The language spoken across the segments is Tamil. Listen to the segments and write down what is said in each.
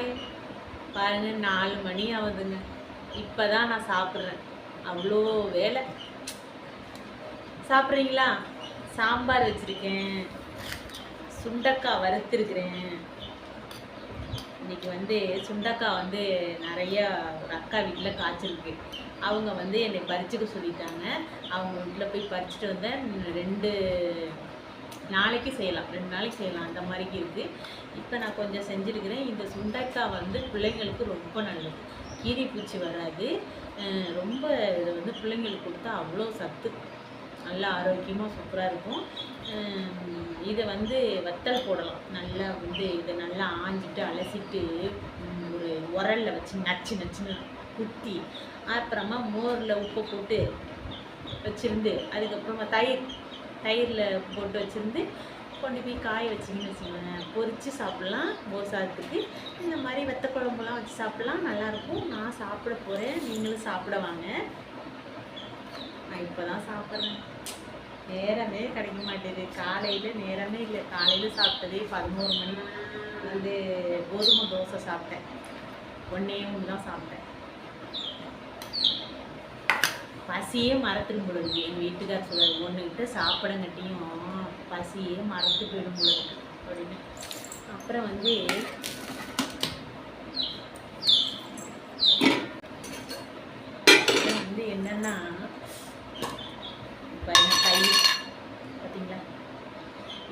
ஹாய் பாருங்க 4 மணி ஆகுதுங்க. இப்போ தான் நான் சாப்பிட்றேன். அவ்வளோ வேலை. சாப்பிட்றீங்களா? சாம்பார் வச்சுருக்கேன், சுண்டக்காய் வறுத்துருக்குறேன். இன்றைக்கி சுண்டக்காய் நிறையா ஒரு அக்கா வீட்டில் காய்ச்சிருக்கு. அவங்க என்னை பறிச்சுக்க சொல்லிட்டாங்க. அவங்க வீட்டில் போய் பறிச்சுட்டு வந்தேன். 2 நாளைக்கு செய்யலாம், 2 நாளைக்கு செய்யலாம், அந்த மாதிரிக்கு இருக்குது. இப்போ நான் கொஞ்சம் செஞ்சுருக்கிறேன். இந்த சுண்டைக்காய் பிள்ளைங்களுக்கு ரொம்ப நல்லது. கீரி பூச்சி வராது. ரொம்ப இதை பிள்ளைங்களுக்கு கொடுத்தா அவ்வளோ சத்து, நல்லா ஆரோக்கியமாக சூப்பராக இருக்கும். இதை வத்தல் போடலாம். நல்லா இதை நல்லா ஆஞ்சிட்டு அலசிட்டு ஒரு உரலில் வச்சு நச்சு நச்சுன்னு குத்தி, அப்புறமா மோரில் உப்பை போட்டு வச்சுருந்து, அதுக்கப்புறமா தயிரில் போட்டு வச்சுருந்து கொண்டு போய் காய வச்சிங்கன்னு வச்சுக்கோங்க, பொரித்து சாப்பிட்லாம். மோர் சாதத்துக்கு இந்த மாதிரி வெத்த குழம்புலாம் வச்சு சாப்பிட்லாம், நல்லாயிருக்கும். நான் சாப்பிட போகிறேன், நீங்களும் சாப்பிட வாங்க. நான் இப்போ தான் சாப்பிட்றேன். நேரமே கிடைக்க மாட்டேது. காலையில் நேரமே இல்லை. காலையில் சாப்பிட்டதே 11 மணி. கோதுமை தோசை சாப்பிட்டேன். 1 தான் சாப்பிட்டேன். பசியே மறந்துடும் போல இருக்கு. எங்கள் வீட்டுக்கார் சொல்லுவார், ஒன்றுக்கிட்ட சாப்பிடங்கட்டியும் பசியே மறந்து போயிடும் போல இருக்கு அப்படின்னு. அப்புறம் என்னன்னா, இப்போ தயிர் பார்த்தீங்களா,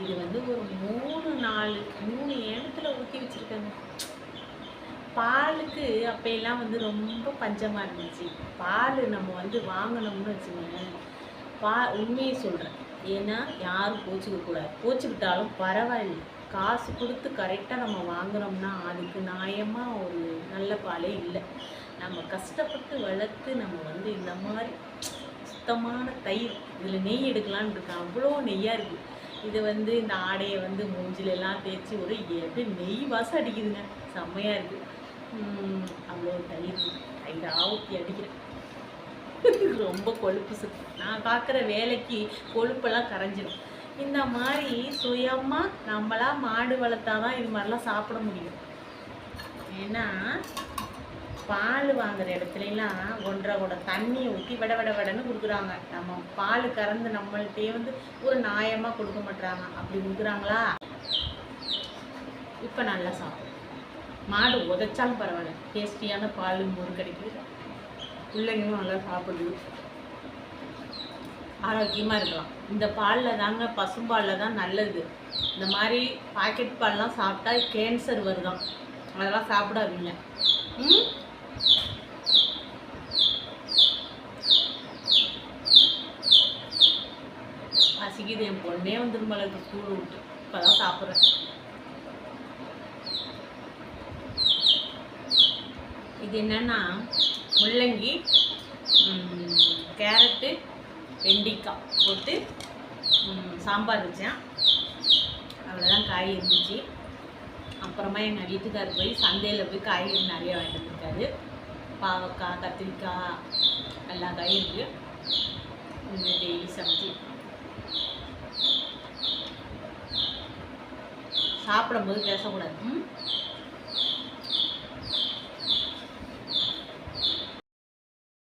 இது ஒரு 3 இடத்துல ஊற்றி வச்சுருக்காங்க. பாலுக்கு அப்போல்லாம் ரொம்ப பஞ்சமாக இருந்துச்சு. பால் நம்ம வாங்கினோம்னு வச்சுக்கோங்க, உண்மையை சொல்கிறேன். ஏன்னா யாரும் கோச்சிக்கக்கூடாது. கோச்சிக்கிட்டாலும் பரவாயில்லை, காசு கொடுத்து கரெக்டாக நம்ம வாங்குகிறோம்னா அதுக்கு நியாயமாக ஒரு நல்ல பாலே இல்லை. நம்ம கஷ்டப்பட்டு வளர்த்து நம்ம இந்த மாதிரி சுத்தமான தயிர், இதில் நெய் எடுக்கலான்னு இருக்கேன். அவ்வளோ நெய்யாக இருக்குது. இது இந்த ஆடையை மூஞ்சிலெல்லாம் தேய்ச்சி ஒரு எப்படி நெய் வாசம் அடிக்குதுங்க, செம்மையாக இருக்குது. அவ்வளோ தயிராக ஊற்றி அடிக்கிறேன். ரொம்ப கொழுப்பு சுத்து. நான் பார்க்குற வேலைக்கு கொழுப்பெல்லாம் கரைஞ்சிடும். இந்த மாதிரி சுயமாக நம்மளாம் மாடு வளர்த்தாதான் இது மாதிரிலாம் சாப்பிட முடியும். ஏன்னா பால் வாங்குகிற இடத்துலலாம் 1.5 குடம் தண்ணியை ஊற்றி வடன்னு கொடுக்குறாங்க. நம்ம பால் கறந்து நம்மள்கிட்டே ஒரு நியாயமாக கொடுக்க மாட்டுறாங்க. அப்படி கொடுக்குறாங்களா? இப்போ நல்லா சாப்பிடும். மாடு உதைச்சாலும் பரவாயில்ல, டேஸ்டியான பால் மோர் கிடைக்குது. பிள்ளைங்களும் நல்லா சாப்பிடுது, ஆரோக்கியமாக இருக்கலாம். இந்த பாலில் தாங்க, பசும்பாலில் தான் நல்லது. இந்த மாதிரி பாக்கெட் பால்லாம் சாப்பிட்டா கேன்சர் வருதான். அதெல்லாம் சாப்பிடாதீங்க. பசிக்குது. என் பொண்ணே வந்துரும்பளுக்கு ஸ்கூல் விட்டு இப்போ தான் சாப்பிட்றேன். இது என்னன்னா, முள்ளங்கி, கேரட்டு, வெண்டிக்காய் போட்டு சாம்பார் வச்சேன். அவ்வளோதான், காய் இருந்துச்சு. அப்புறமா எங்கள் வீட்டுக்கார் போய் சந்தையில் போய் காய்கறி நிறைய வாங்கிட்டு வந்துருக்காரு. பாவக்காய், கத்திரிக்காய், எல்லா காயும் இருக்குது. டெய்லி சமைச்சி சாப்பிடும்போது பேசக்கூடாது.